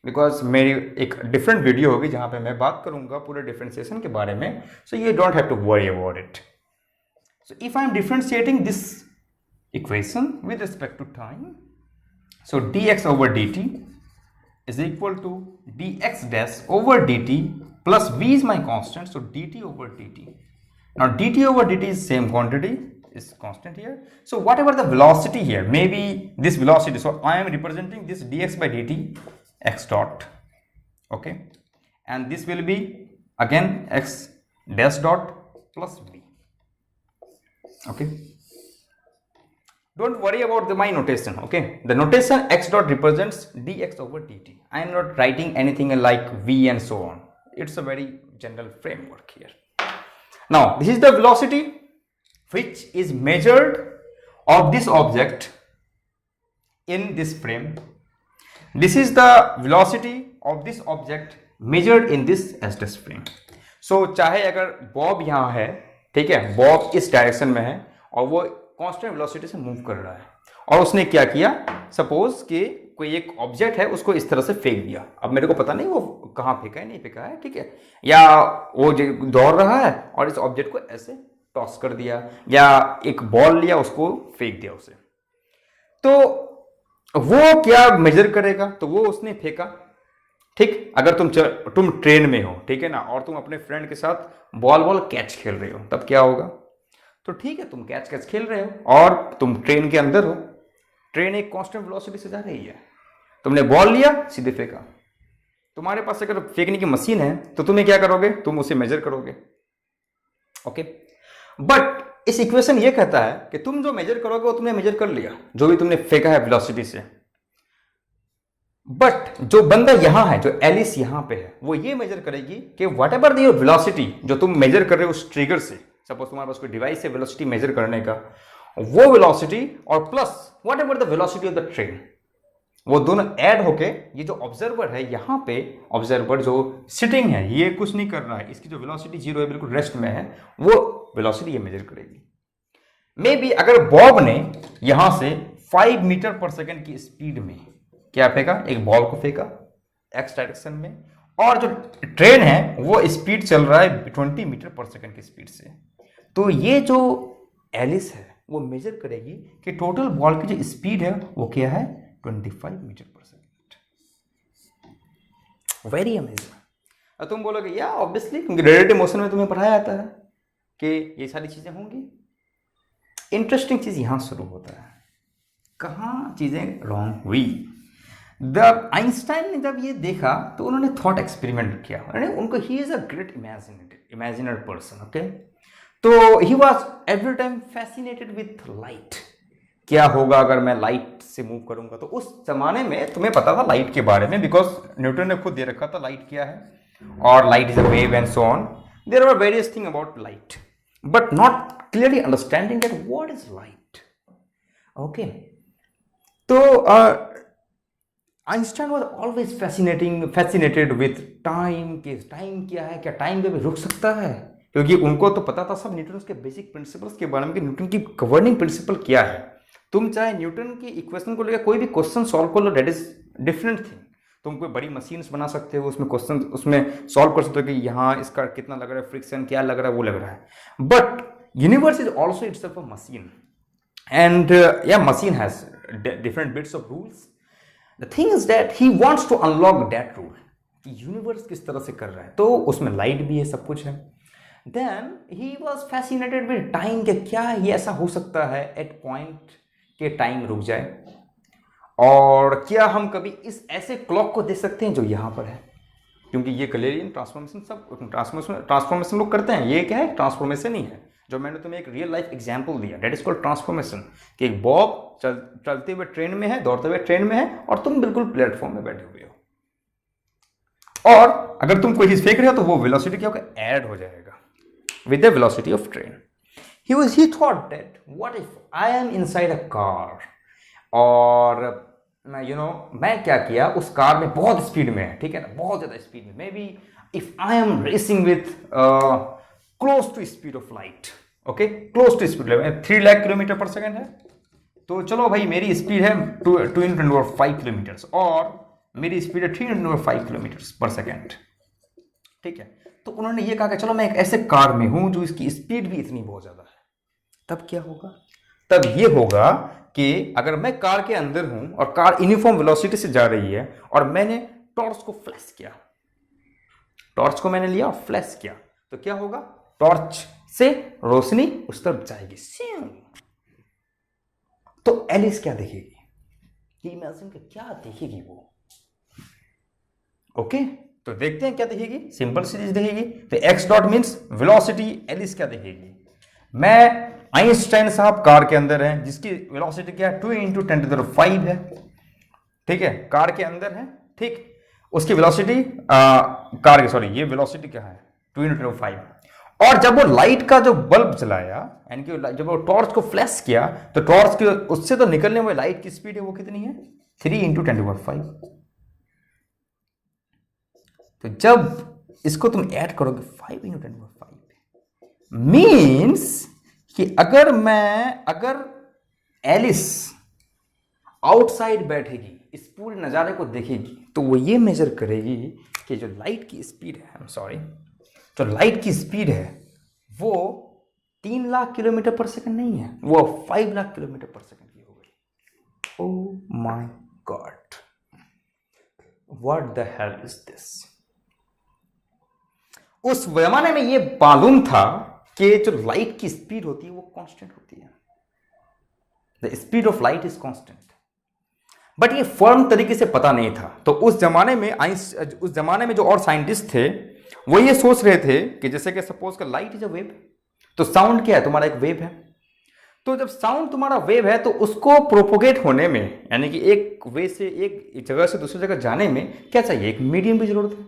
बिकॉज मेरी एक डिफरेंट वीडियो होगी जहां पे मैं बात करूंगा पूरे डिफरेंशिएशन के बारे में. So you don't have to worry about it. So if I am differentiating this equation with respect to time, so dx over dt is equal to dx dash over dt plus v is my constant, so dt over dt. Now dt over dt is same quantity, is constant here. So whatever the velocity here, maybe this velocity, so I am representing this dx by dt x dot, okay, and this will be again x dash dot plus v, okay. Don't worry about my notation, okay. The notation x dot represents dx over dt. I am not writing anything like v and so on. It's a very general framework here. Now this is the velocity which is measured of this object in this frame. This is the velocity of this object measured in this s frame. So चाहे अगर Bob यहाँ है, ठीक है, Bob इस direction में है और वो कांस्टेंट वेलोसिटी से मूव कर रहा है, और उसने क्या किया, सपोज कि कोई एक ऑब्जेक्ट है उसको इस तरह से फेंक दिया. अब मेरे को पता नहीं वो कहाँ फेंका है, नहीं फेंका है, ठीक है, या वो दौड़ रहा है और इस ऑब्जेक्ट को ऐसे टॉस कर दिया, या एक बॉल लिया उसको फेंक दिया उसे, तो वो क्या मेजर करेगा, तो वो उसने फेंका, ठीक. अगर तुम ट्रेन में हो, ठीक है ना, और तुम अपने फ्रेंड के साथ बॉल कैच खेल रहे हो, तब क्या होगा, तो ठीक है, तुम कैच खेल रहे हो और तुम ट्रेन के अंदर हो, ट्रेन एक कांस्टेंट वेलोसिटी से जा रही है, तुमने बॉल लिया सीधे फेंका. तुम्हारे पास अगर फेंकने की मशीन है तो तुम्हें क्या करोगे, तुम उसे मेजर करोगे, ओके. बट इस इक्वेशन ये कहता है कि तुम जो मेजर करोगे वो तुमने मेजर कर लिया, जो भी तुमने फेंका है वेलोसिटी से. बट जो बंदा यहां है, जो एलिस यहां पे है, वो ये मेजर करेगी कि व्हाट एवर द वेलोसिटी जो तुम मेजर कर रहे हो उस ट्रिगर से, सपोज तुम्हारे पास कोई डिवाइस है वेलोसिटी मेजर करने का, वो वेलोसिटी और plus what ever the velocity of the train, वो दोनों ऐड होके ये जो ऑब्जर्वर है यहाँ पे, ऑब्जर्वर जो सिटिंग है, ये कुछ नहीं कर रहा है, इसकी जो वेलोसिटी जीरो है, बिल्कुल रेस्ट में है, वो वेलोसिटी ये मेजर करेगी. मे बी अगर बॉब ने यहां से 5 मीटर पर सेकेंड की स्पीड में क्या फेंका, एक बॉल को फेंका एक्स डायरेक्शन में, और जो ट्रेन है वो स्पीड चल रहा है 20 मीटर पर सेकेंड की स्पीड से, तो ये जो एलिस है वो मेजर करेगी कि टोटल बॉल की जो स्पीड है वो क्या है, 25 metre per second. Very amazing. अब तुम बोलोगे या ऑब्वियसली, क्योंकि रिलेटिव मोशन में तुम्हें पढ़ाया जाता है कि ये सारी चीजें होंगी. इंटरेस्टिंग चीज यहां शुरू होता है, कहां चीजें रॉन्ग हुई. आइंस्टाइन ने जब ये देखा तो उन्होंने थॉट एक्सपेरिमेंट किया, उनको he is a great imaginer person, okay. तो he was every time fascinated with light. क्या होगा अगर मैं लाइट से मूव करूंगा, तो उस जमाने में तुम्हें पता था लाइट के बारे में, बिकॉज न्यूटन ने खुद दे रखा था लाइट क्या है, और light is a wave and so on. There are various thing about light, but not clearly understanding that what is light, okay. तो Einstein was always fascinated with time. के time क्या है, क्या टाइम कभी रुक सकता है, क्योंकि उनको तो पता था सब न्यूटन के बेसिक प्रिंसिपल्स के बारे में कि न्यूटन की गवर्निंग प्रिंसिपल क्या है. तुम चाहे न्यूटन की इक्वेशन को लेकर कोई भी क्वेश्चन सॉल्व कर लो, दैट इज डिफरेंट थिंग. तुम कोई बड़ी मशीन्स बना सकते हो, उसमें क्वेश्चन उसमें सॉल्व कर सकते हो कि यहाँ इसका कितना लग रहा है, फ्रिक्शन क्या लग रहा है, वो लग रहा है. But universe is also itself a machine, and या machine has different bits of rules. The thing is that he wants to unlock that rule कि यूनिवर्स किस तरह से कर रहा है, तो उसमें लाइट भी है, सब कुछ है. Then he was fascinated with time के क्या ये ऐसा हो सकता है एट पॉइंट के टाइम रुक जाए, और क्या हम कभी इस ऐसे क्लॉक को देख सकते हैं जो यहाँ पर है, क्योंकि ये गैलेलियन ट्रांसफॉर्मेशन सब ट्रांसफॉर्मेशन लोग करते हैं. ये क्या है, ट्रांसफॉर्मेशन ही है, जो मैंने तुम्हें एक रियल लाइफ एग्जांपल दिया, दैट इज कॉल्ड ट्रांसफॉर्मेशन. कि एक बॉब चलते हुए ट्रेन में है, दौड़ते हुए ट्रेन में है, और तुम बिल्कुल प्लेटफॉर्म में बैठे हुए हो, और अगर तुम कोई चीज फेंक रहे हो तो वो वेलोसिटी क्या होगा, ऐड हो जाएगा with the velocity of train. He thought that what if I am inside a car, और मैं क्या किया, उस कार में बहुत स्पीड में है, ठीक है ना, बहुत ज्यादा स्पीड में, may be if I am racing with close to speed of light, okay, close to speed, 3 lakh kilometre पर सेकेंड है, तो चलो भाई मेरी स्पीड है 2 × 10⁵ किलोमीटर्स, और मेरी स्पीड है 305 किलोमीटर पर सेकेंड, ठीक है। तो उन्होंने ये कहा कि चलो मैं एक ऐसे कार में हूं जो इसकी स्पीड भी इतनी बहुत ज्यादा है, तब क्या होगा? तब ये होगा कि अगर मैं कार के अंदर हूं और कार यूनिफॉर्म वेलोसिटी से जा रही है और मैंने टॉर्च को फ्लैश किया, टॉर्च को मैंने लिया और फ्लैश किया, तो क्या होगा? टॉर्च से रोशनी उस तरफ जाएगी। तो एलिस क्या देखेगी? इमेजिन के क्या देखेगी वो? ओके, तो देखते हैं क्या देखेगी। सिंपल सी चीज देखेगी। तो X dot means velocity, Alice क्या देखेगी? मैं आइंस्टाइन साहब कार के अंदर है जिसकी वेलोसिटी क्या है? 2 × 10⁵ है, ठीक है, कार के अंदर है, ठीक। उसकी वेलोसिटी कार की, सॉरी, ये वेलोसिटी क्या है? 2 × 10⁵। और जब वो लाइट का जो बल्ब जलाया, यानी कि जब वो टॉर्च को फ्लैश किया, तो टॉर्च के उससे तो निकलने वाली लाइट की स्पीड है वो कितनी है? 3 × 10⁵। तो जब इसको तुम ऐड करोगे 5 × 10⁵, मीन्स कि अगर एलिस आउटसाइड बैठेगी, इस पूरे नज़ारे को देखेगी, तो वो ये मेजर करेगी कि जो लाइट की स्पीड है, जो लाइट की स्पीड है वो 3 लाख किलोमीटर पर सेकंड नहीं है, वो 5 लाख किलोमीटर पर सेकंड की हो गई। Oh my God, what the hell is this? उस जमाने में ये मालूम था कि जो लाइट की स्पीड होती है वो कांस्टेंट होती है, the speed of light is constant, but ये फर्म तरीके से पता नहीं था। तो उस जमाने में जो और साइंटिस्ट थे वो ये सोच रहे थे कि जैसे कि सपोज का लाइट इज अ वेव, तो साउंड क्या है? तुम्हारा एक वेव है। तो जब साउंड तुम्हारा वेव है तो उसको प्रोपोगेट होने में, यानी कि एक वे से एक जगह से दूसरी जगह जाने में क्या चाहिए? एक मीडियम की जरूरत है।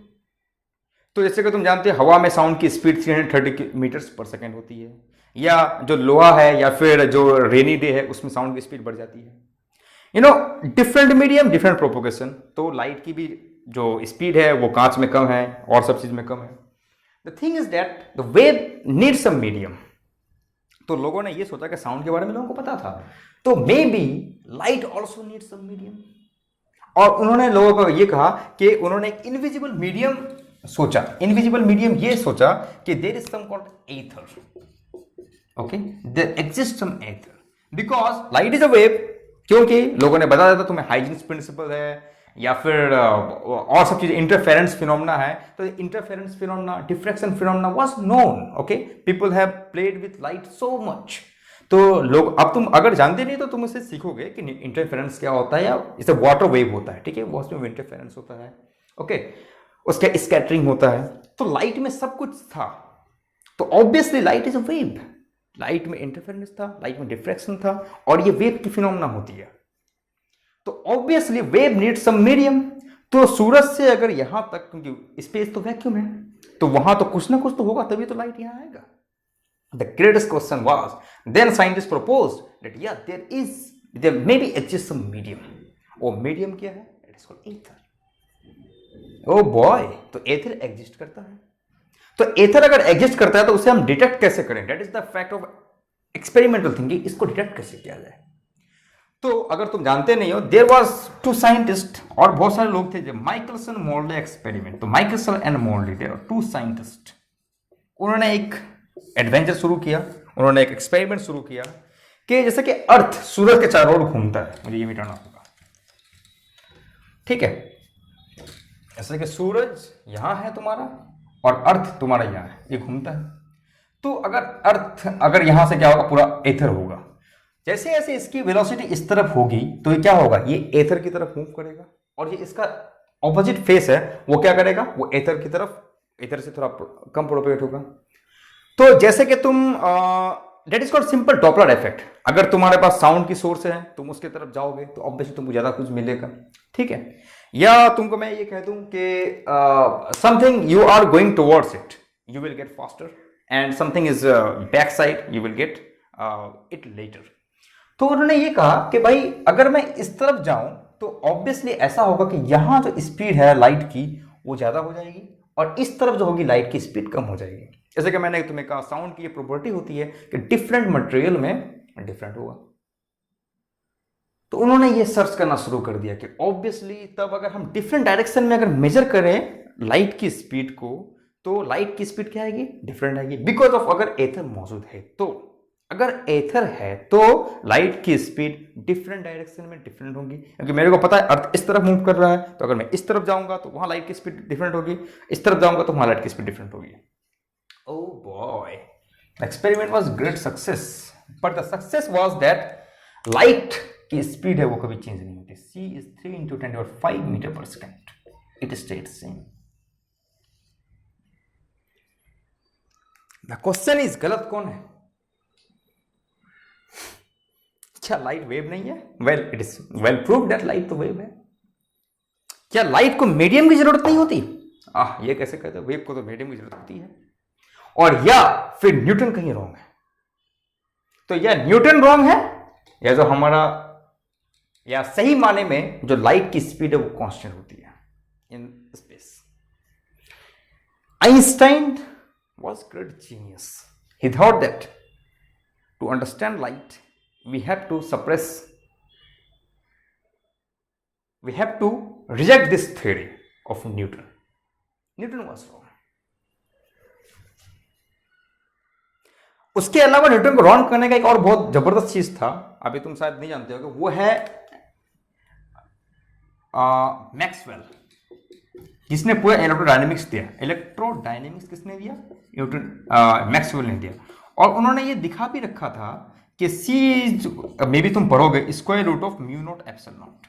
तो जैसे कि तुम जानते हैं हवा में साउंड की स्पीड 330 मीटर्स पर सेकेंड होती है, या जो लोहा है या फिर जो रेनी डे है उसमें साउंड की स्पीड बढ़ जाती है। Different medium different propagation. तो लाइट की भी जो स्पीड है वो कांच में कम है और सब चीज में कम है। The thing is that the wave needs some medium. तो लोगों ने ये सोचा कि साउंड के बारे में लोगों को पता था, तो may be light also needs some medium. और उन्होंने लोगों को ये कहा कि उन्होंने एक इनविजिबल मीडियम सोचा। इनविजिबल मीडियम ये सोचा कि there is some called ether. Okay, there exist some ether because light is a wave. क्योंकि लोगों ने बताया था तुम्हें हाइजीन्स प्रिंसिपल है या फिर और सब चीजें, इंटरफेरेंस फिनोमेना है। तो interference phenomena, diffraction phenomena was known. Okay, people have played with light so much. तो लोग, अब तुम अगर जानते नहीं तो तुम उससे सीखोगे कि इंटरफेरेंस क्या होता है, या इसे वाटर वेव होता है, ठीक है, वो उसमें इंटरफेरेंस होता है। ओके, उसका स्कैटरिंग होता है। तो लाइट में सब कुछ था, तो obviously light is a wave. Light में इंटरफेरेंस था, लाइट में डिफ्रैक्शन था, और ये वेव की फिनोमेना होती है। तो obviously wave needs some medium. तो सूरज से अगर यहां तक, क्योंकि स्पेस तो वैक्यूम है, तो वहां तो कुछ ना कुछ तो होगा, तभी तो लाइट यहां आएगा। The greatest question was then scientist proposed that या there may be exist some medium. वो मीडियम क्या है? It is called ether. Oh boy, तो एथर एग्जिस्ट करता है। तो एथर अगर एग्जिस्ट करता है तो उसे हम डिटेक्ट कैसे करें? That is the fact of experimental thinking. इसको डिटेक्ट कैसे किया जाए? तो अगर तुम जानते नहीं हो, देयर वाज 2 साइंटिस्ट, और बहुत सारे लोग थे, जो माइकलसन मोर्ले एक्सपेरिमेंट। तो Michelson and Morley, there are 2 scientist. उन्होंने एक एडवेंचर शुरू किया, उन्होंने एक एक्सपेरिमेंट शुरू किया कि जैसे कि अर्थ सूरज के चारों ओर घूमता है। मुझे ये मिटाना होगा, ठीक है। जैसे कि सूरज यहां है तुम्हारा और अर्थ तुम्हारा यहां है, ये घूमता है। तो अगर यहां से क्या होगा? पूरा एथर होगा। जैसे जैसे इसकी वेलोसिटी इस तरफ होगी तो ये क्या होगा? ये एथर की तरफ मूव करेगा, और ये इसका ऑपोजिट फेस है, वो क्या करेगा? वो एथर की तरफ, एथर से थोड़ा कम प्रोपेगेट होगा। तो जैसे कि तुम that is called simple Doppler effect. अगर तुम्हारे पास साउंड की सोर्स है, तुम उसकी तरफ जाओगे तो ऑब्वियसली तुमको ज्यादा कुछ मिलेगा, ठीक है। या तुमको मैं ये कह दूं कि something you are going towards it, you will get faster, and something is back side, you will get it later. तो उन्होंने ये कहा कि भाई अगर मैं इस तरफ जाऊं तो ऑब्वियसली ऐसा होगा कि यहां जो स्पीड है लाइट की वो ज्यादा हो जाएगी, और इस तरफ जो होगी लाइट की स्पीड कम हो जाएगी। जैसे कि मैंने तुम्हें कहा, साउंड की ये प्रॉपर्टी होती है कि डिफरेंट मटेरियल में डिफरेंट होगा। तो उन्होंने ये सर्च करना शुरू कर दिया कि ऑब्वियसली तब अगर हम डिफरेंट डायरेक्शन में अगर मेजर करें लाइट की स्पीड को, तो लाइट की स्पीड क्या आएगी, डिफरेंट आएगी, बिकॉज ऑफ अगर एथर मौजूद है तो। अगर एथर है तो लाइट की स्पीड डिफरेंट डायरेक्शन में डिफरेंट होगी, क्योंकि मेरे को पता है अर्थ इस तरफ मूव कर रहा है, तो अगर मैं इस तरफ जाऊंगा तो वहां लाइट की स्पीड डिफरेंट होगी, इस तरफ जाऊंगा तो वहां लाइट की स्पीड डिफरेंट होगी। Oh boy, the experiment was great success, but the success was that light की स्पीड है वो कभी चेंज नहीं होती। c is 3 into 10⁵ metre per second, it stays same. The question is गलत कौन है? क्या लाइट वेव नहीं है? Well, it is well proved that light तो वेव है। क्या लाइट को मीडियम की जरूरत नहीं होती? ये कैसे कहते हो, वेव को तो मीडियम की जरूरत होती है। और या फिर न्यूटन कहीं रॉन्ग है? तो या न्यूटन रॉन्ग है, या जो हमारा, या सही माने में जो लाइट की स्पीड है वो कांस्टेंट होती है in space. Einstein was great genius. He thought that to understand light we have to reject this theory of Newton. Newton was wrong. उसके अलावा न्यूटन को रॉन्ग करने का एक और बहुत जबरदस्त चीज था, अभी तुम शायद नहीं जानते हो, वो है मैक्सवेल, जिसने पूरा इलेक्ट्रोडायनेमिक्स दिया। इलेक्ट्रोडायनेमिक्स किसने दिया? न्यूटन, मैक्सवेल ने दिया। और उन्होंने ये दिखा भी रखा था कि सी, मे बी तुम पढ़ोगे, square root of mu naught epsilon naught.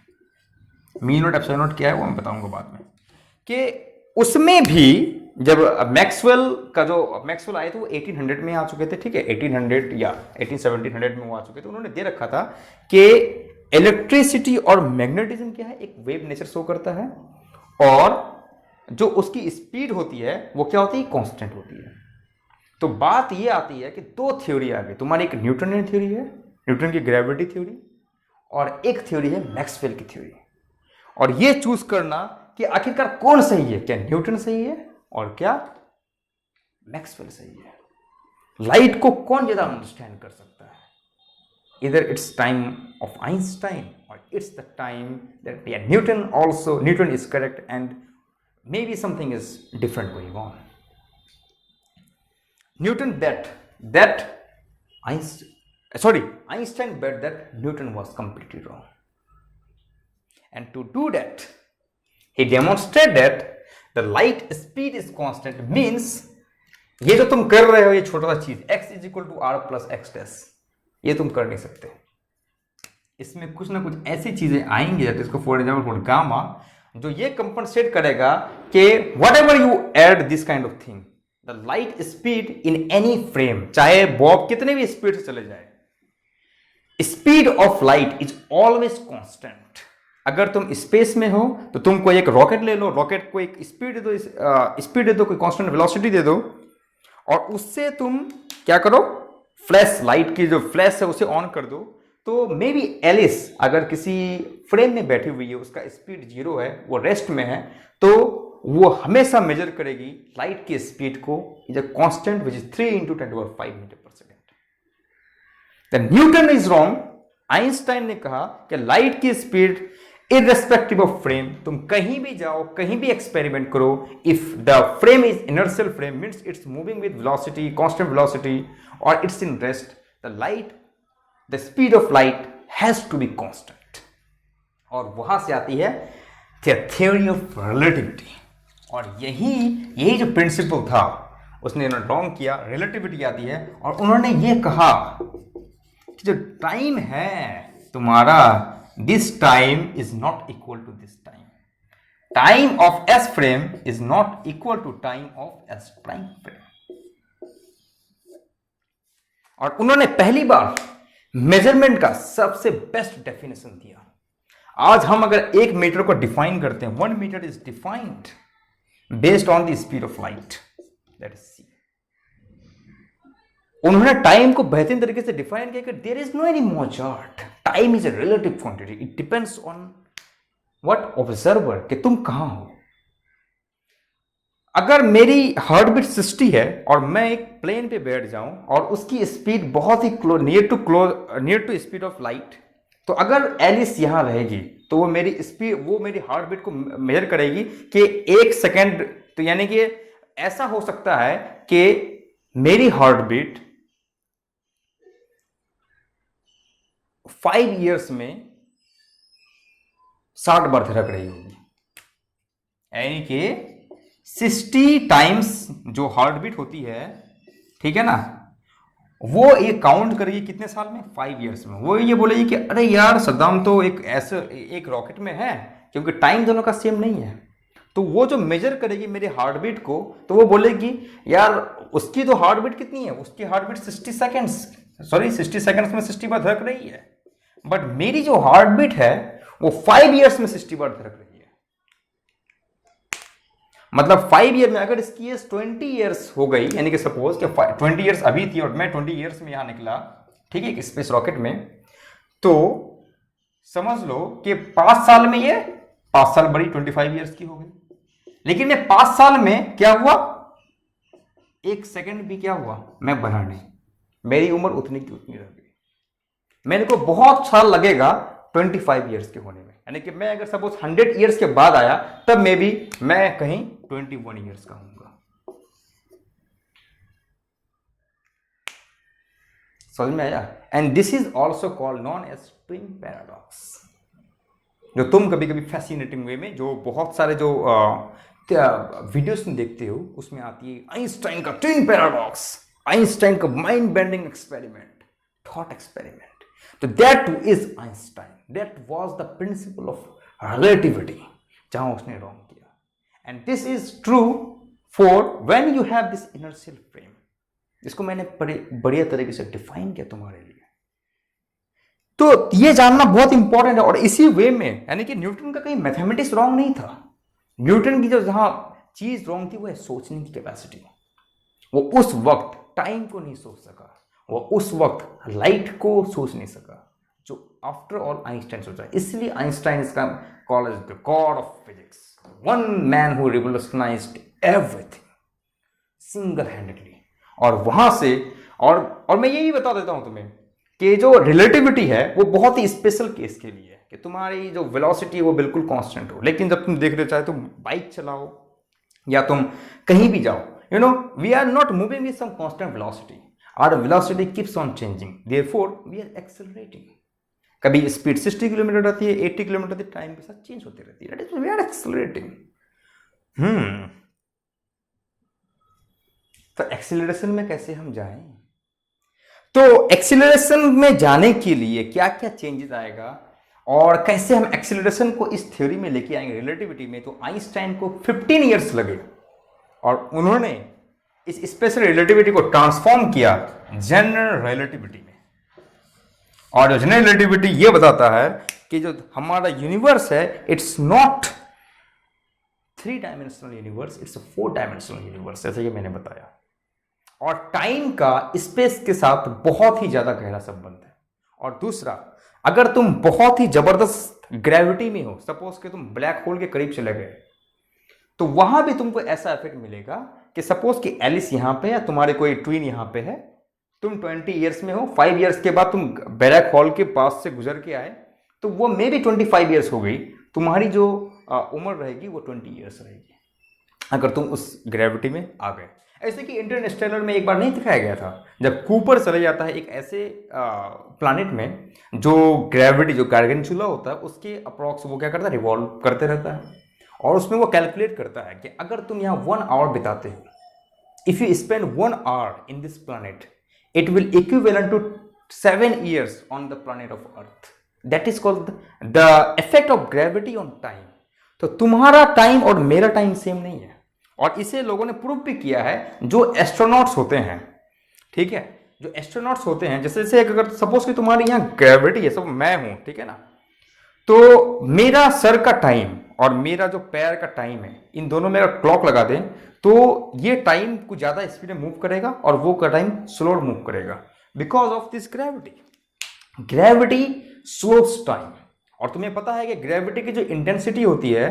Mu naught epsilon naught क्या है वो मैं बताऊंगा बाद में। कि उसमें भी जब मैक्सवेल आए थे वो 1800 में आ चुके थे, ठीक है, 1800 या 1700 में वो आ चुके थे। उन्होंने दे रखा था कि इलेक्ट्रिसिटी और मैग्नेटिज्म क्या है, एक वेव नेचर शो करता है, और जो उसकी स्पीड होती है वो क्या होती है, कांस्टेंट होती है। तो बात ये आती है कि दो थ्योरी आ गई तुम्हारी, एक न्यूटन थ्योरी है, न्यूटन की ग्रेविटी थ्योरी, और एक थ्योरी है मैक्सवेल की थ्योरी। और ये चूज करना कि आखिरकार कौन सही है, क्या न्यूटन सही है और क्या मैक्सवेल सही है। लाइट को कौन ज्यादा अंडरस्टैंड कर सकता है, इधर it's time of Einstein or it's the time that Newton is correct, and maybe something is different going on. Einstein bet that Newton was completely wrong, and to do that he demonstrated that the light speed is constant, means ये जो तुम कर रहे हो, ये छोटा सा चीज x is equal to r plus x dash, ये तुम कर नहीं सकते। इसमें कुछ ना कुछ ऐसी चीजें आएंगी, इसको फॉर एग्जाम्पल गामा, जो ये कंपनसेट करेगा कि whatever you add this kind of thing, the light speed in any frame, चाहे बॉब कितने भी स्पीड से चले जाए, speed of light is always constant. अगर तुम स्पेस में हो तो तुम कोई एक रॉकेट ले लो, रॉकेट को एक स्पीड दे दो, कोई कांस्टेंट वेलोसिटी दे दो, और उससे तुम क्या करो, फ्लैश, लाइट की जो फ्लैश है उसे ऑन कर दो, तो मे बी एलिस अगर किसी फ्रेम में बैठी हुई है, उसका स्पीड 0 है, वो रेस्ट में है, तो वो हमेशा मेजर करेगी लाइट की स्पीड को, is a constant which is 3 × 10⁵ metre per second. Newton is wrong. Einstein ने कहा कि लाइट की स्पीड इररेस्पेक्टिव ऑफ फ्रेम, तुम कहीं भी जाओ, कहीं भी एक्सपेरिमेंट करो, if the frame is inertial frame, means it's moving with velocity, constant velocity, और it's in rest, the speed of light has to be constant। और वहां से आती है theory of relativity, और यही जो प्रिंसिपल था उसने रॉन्ग किया, रिलेटिविटी आती है, और उन्होंने ये कहा कि जो टाइम है तुम्हारा, this time is not equal to this time, time of S frame is not equal to time of S prime frame. और उन्होंने पहली बार मेजरमेंट का सबसे बेस्ट डेफिनेशन दिया। आज हम अगर 1 मीटर को डिफाइन करते हैं, 1 metre is defined based on the speed of light, that is C. उन्होंने टाइम को बेहतरीन तरीके से डिफाइन किया कि there is no any Mozart, time is a relative quantity, it depends on what observer, कि तुम कहां हो। अगर मेरी हार्ट बीट 60 है और मैं एक प्लेन पे बैठ जाऊं और उसकी स्पीड बहुत ही near to speed of light, तो अगर एलिस यहां रहेगी तो वो मेरी स्पीड, वो मेरी हार्ट बीट को मेजर करेगी कि 1 सेकेंड, तो यानी कि ऐसा हो सकता है कि मेरी हार्ट बीट 5 ईयर्स में 60 बार धड़क रही होगी, यानी कि 60 टाइम्स जो हार्ट बीट होती है, ठीक है ना, वो ये काउंट करेगी कितने साल में, 5 ईयर्स में। वो ये बोलेगी कि अरे यार सद्दाम तो एक ऐसे एक रॉकेट में है, क्योंकि टाइम दोनों का सेम नहीं है। तो वो जो मेजर करेगी मेरी हार्ट बीट को, तो वो बोलेगी यार उसकी तो हार्ट बीट कितनी है, उसकी heart beat 60 seconds, sorry 60 seconds में 60 बार धड़क रही है, बट मेरी जो हार्ट बीट है वो 5 ईयर्स में 60 बार धड़क रही है। मतलब 5 ईयर में अगर इसकी एज 20 ईयर्स हो गई, यानी कि सपोज कि 20 ईयर्स अभी थी और मैं 20 ईयर्स में यहां निकला, ठीक है, स्पेस रॉकेट में, तो समझ लो कि 5 साल में ये 5 साल बड़ी 25 ईयर्स की हो गई। लेकिन मैं 5 साल में क्या हुआ, 1 सेकेंड भी क्या हुआ, मैं बढ़ा नहीं, मेरी उम्र उतनी की उतनी रह गई। मेरे को बहुत साल लगेगा 25 ईयर्स के होने में, यानी कि मैं अगर सपोज 100 ईयर्स के बाद आया तब मे बी मैं कहीं 21 ईयर्स का हूंगा। समझ में आया? And this is also called known as twin paradox, जो तुम कभी कभी फैसिनेटिंग वे में जो बहुत सारे जो वीडियोस में देखते हो उसमें आती है आइंस्टाइन का ट्विन पैराडॉक्स, आइंस्टाइन का mind bending experiment, thought experiment. तो that is Einstein, that was the principle of relativity, जहां उसने रॉन्ग किया। And this is true for when you have this inertial frame. इसको मैंने बढ़िया तरीके से डिफाइन किया तुम्हारे लिए। तो ये जानना बहुत इंपॉर्टेंट है। और इसी वे में, यानी कि न्यूटन का कहीं मैथमेटिक्स रॉन्ग नहीं था। न्यूटन की जो जहां चीज रॉन्ग थी वो है सोचने की कैपेसिटी। वो उस वक्त टाइम को नहीं सोच सका, वो उस वक्त लाइट को सोच नहीं सका, जो आफ्टर ऑल आइंस्टाइन सोचा। इसलिए Einstein is called as the god of physics, one man who revolutionised everything single handedly. और वहां से और मैं यही बता देता हूं तुम्हें कि जो रिलेटिविटी है वो बहुत ही स्पेशल केस के लिए है, कि तुम्हारी जो वेलोसिटी है वो बिल्कुल कांस्टेंट हो। लेकिन जब तुम देख रहे हो, चाहे तुम बाइक चलाओ या तुम कहीं भी जाओ, you know, we are not moving with some constant velocity. Our velocity keeps on changing. Therefore, we are accelerating. कभी स्पीड 60 किलोमीटर रहती है, 80 किलोमीटर रहती है, टाइम के साथ चेंज होती रहती है। That is, we are accelerating. तो एक्सेलरेशन में कैसे हम जाएं? तो एक्सेलरेशन में जाने के लिए क्या क्या चेंजेस आएगा और कैसे हम एक्सेलरेशन को इस थ्योरी में लेके आएंगे रिलेटिविटी में, तो आइंस्टाइन को 15 ईयर्स लगे और उन्होंने इस स्पेशल रिलेटिविटी को ट्रांसफॉर्म किया जनरल रिलेटिविटी में। और जो जनरल रिलेटिविटी ये बताता है कि जो हमारा यूनिवर्स है, it's not 3 dimensional universe, it's 4 dimensional universe, जैसे कि मैंने बताया। और टाइम का स्पेस के साथ बहुत ही ज्यादा गहरा संबंध है। और दूसरा, अगर तुम बहुत ही जबरदस्त ग्रेविटी में हो, सपोज कि तुम ब्लैक होल के करीब चले गए, तो वहां भी तुमको ऐसा इफेक्ट मिलेगा कि सपोज कि एलिस यहां पे है, तुम्हारे कोई ट्विन यहां पे है, तुम 20 ईयर्स में हो, 5 ईयर्स के बाद तुम ब्लैक होल के पास से गुजर के आए, तो वो मे बी 25 ईयर्स हो गई, तुम्हारी जो उम्र रहेगी वो 20 ईयर्स रहेगी, अगर तुम उस ग्रेविटी में आ गए। ऐसे कि इंटरस्टेलर में एक बार नहीं दिखाया गया था, जब कूपर चले जाता है एक ऐसे प्लैनेट में जो ग्रेविटी, जो गार्गेंचुला होता है, उसके अप्रॉक्स वो क्या करता है, रिवॉल्व करते रहता है। और उसमें वो कैलकुलेट करता है कि अगर तुम यहाँ 1 आवर बिताते हो, if you spend 1 hour in this planet, it will equivalent to 7 years on the planet of earth. That is called the effect of gravity on time. तो तुम्हारा टाइम और मेरा टाइम सेम नहीं है, और इसे लोगों ने प्रूव भी किया है। जो एस्ट्रोनॉट्स होते हैं, ठीक है, जो एस्ट्रोनॉट्स होते हैं, जैसे अगर सपोज कि तुम्हारी यहाँ ग्रेविटी है, सब मैं हूं, ठीक है ना, तो मेरा सर का टाइम और मेरा जो पैर का टाइम है, इन दोनों में अगर क्लॉक लगा दें तो ये टाइम कुछ ज्यादा स्पीड में मूव करेगा और वो का टाइम स्लो मूव करेगा, because of this gravity. Gravity slows time. और तुम्हें पता है कि ग्रेविटी की जो इंटेंसिटी होती है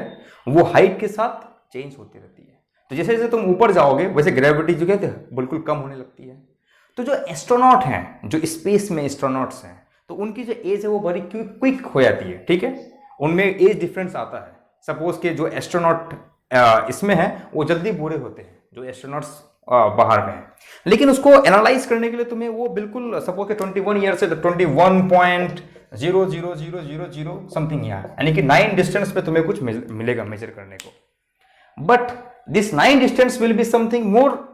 वो हाइट के साथ चेंज होती रहती है। तो जैसे जैसे तुम ऊपर जाओगे वैसे ग्रेविटी जो कहते हैं बिल्कुल कम होने लगती है। तो जो एस्ट्रोनॉट हैं, जो स्पेस में एस्ट्रोनॉट्स हैं, तो उनकी जो एज है वो बड़ी क्विक हो जाती है, ठीक है, उनमें एज डिफरेंस आता है। सपोज के जो एस्ट्रोनॉट इसमें है वो जल्दी बूढ़े होते हैं, जो एस्ट्रोनॉट्स बाहर में है, लेकिन उसको एनालाइज करने के लिए तुम्हें वो बिल्कुल सपोज के 21 ईयर से 21.00000 समथिंग यहाँ, यानी कि 9 डिस्टेंस पे तुम्हें कुछ मिलेगा मेजर करने को। But this 9 distance will be something more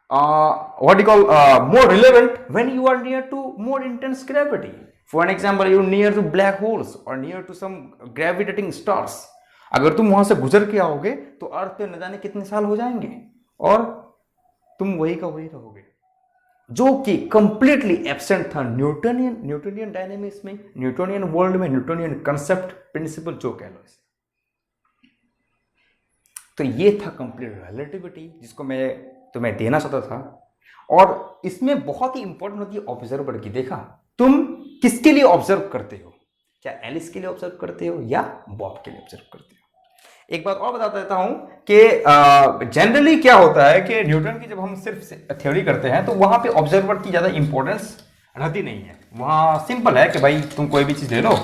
what you call more relevant when you are near to more intense gravity. For an example, you're near to black holes or near to some gravitating stars. अगर तुम वहां से गुजर के आओगे तो अर्थ पे न जाने कितने साल हो जाएंगे और तुम वही का वही रहोगे, जो कि कंप्लीटली एब्सेंट था न्यूटोनियन डायनेमिक्स में, न्यूटोनियन वर्ल्ड में, न्यूटोनियन कंसेप्ट प्रिंसिपल जो कह लो इसे। तो ये था कंप्लीट रिलेटिविटी जिसको मैं तुम्हें देना चाहता था। और इसमें बहुत ही इंपॉर्टेंट होती है ऑब्जर्वर की। देखा, तुम किसके लिए ऑब्जर्व करते हो, क्या एलिस के लिए ऑब्जर्व करते हो या बॉब के लिए ऑब्जर्व करते हो। एक बात और बता देता हूं कि जनरली क्या होता है कि न्यूटन की जब हम सिर्फ थ्योरी करते हैं तो वहां पे ऑब्जर्वर की ज्यादा इंपॉर्टेंस रहती नहीं है, वहां सिंपल है कि भाई तुम कोई भी चीज ले लो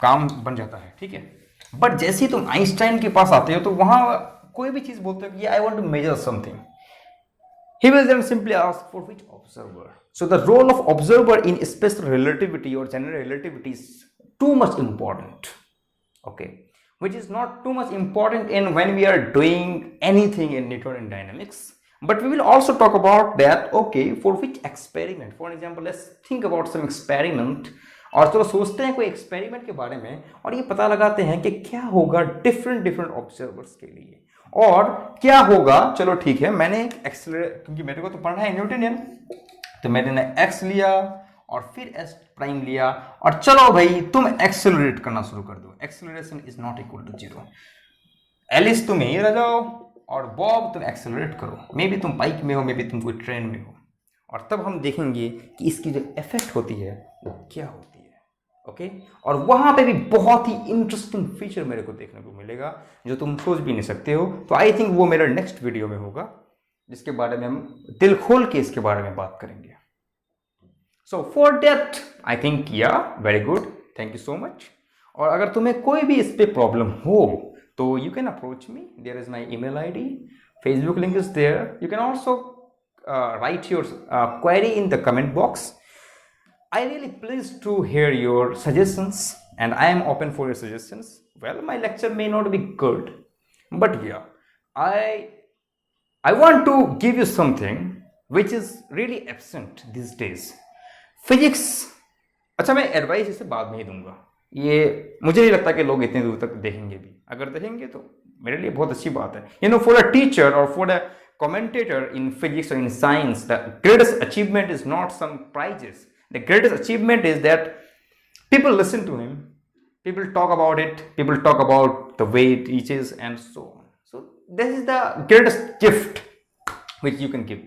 काम बन जाता है, ठीक है। बट जैसे ही तुम आइंस्टाइन के पास आते हो तो वहां कोई भी चीज बोलते हो कि I want to measure something, he will then simply ask for which observer. So the role of observer in special relativity or general relativity is too much important, okay, which is not too much important in when we are doing anything in Newtonian dynamics. But we will also talk about that, okay, for which experiment. For example, let's think about some experiment. और चलो सोचते हैं कोई experiment के बारे में और ये पता लगाते हैं कि क्या होगा डिफरेंट ऑब्जर्वर्स के लिए और क्या होगा। चलो ठीक है, मैंने एक्सेलरेट, क्योंकि मेरे को तो पढ़ना है न्यूटोनियन, तो मैंने एक्स लिया और फिर एस प्राइम लिया और चलो भाई तुम एक्सेलरेट करना शुरू कर दो। Acceleration is not equal to 0। Alice तुम यहीं रह जाओ और बॉब तुम एक्सेलरेट करो, मे बी तुम बाइक में हो, मे बी तुम कोई ट्रेन में हो, और तब हम देखेंगे कि इसकी जो इफेक्ट होती है वो क्या होती है, ओके। और वहां पे भी बहुत ही इंटरेस्टिंग फीचर मेरे को देखने को मिलेगा जो तुम सोच भी नहीं सकते हो। तो आई थिंक वो मेरा नेक्स्ट वीडियो में होगा जिसके बारे में हम दिल खोल के इसके बारे में बात करेंगे। So for that I think या very good, thank you so much. और अगर तुम्हें कोई भी इस पे प्रॉब्लम हो तो you can approach me, there is my email ID, Facebook link is there, you can also write your query in the comment box. I really pleased to hear your suggestions and I am open for your suggestions. Well, my lecture may not be good, but yeah, I want to give you something which is really absent these days. Physics, अच्छा मैं advice इसे बाद में ही दूंगा, ये मुझे नहीं लगता कि लोग इतने दूर तक देखेंगे भी, अगर देखेंगे तो मेरे लिए बहुत अच्छी बात है। You know, for a teacher or for a commentator in physics or in science, the greatest achievement is not some prizes. The greatest achievement is that people listen to him, people talk about it, people talk about the way it teaches and so on. So this is the greatest gift which you can give.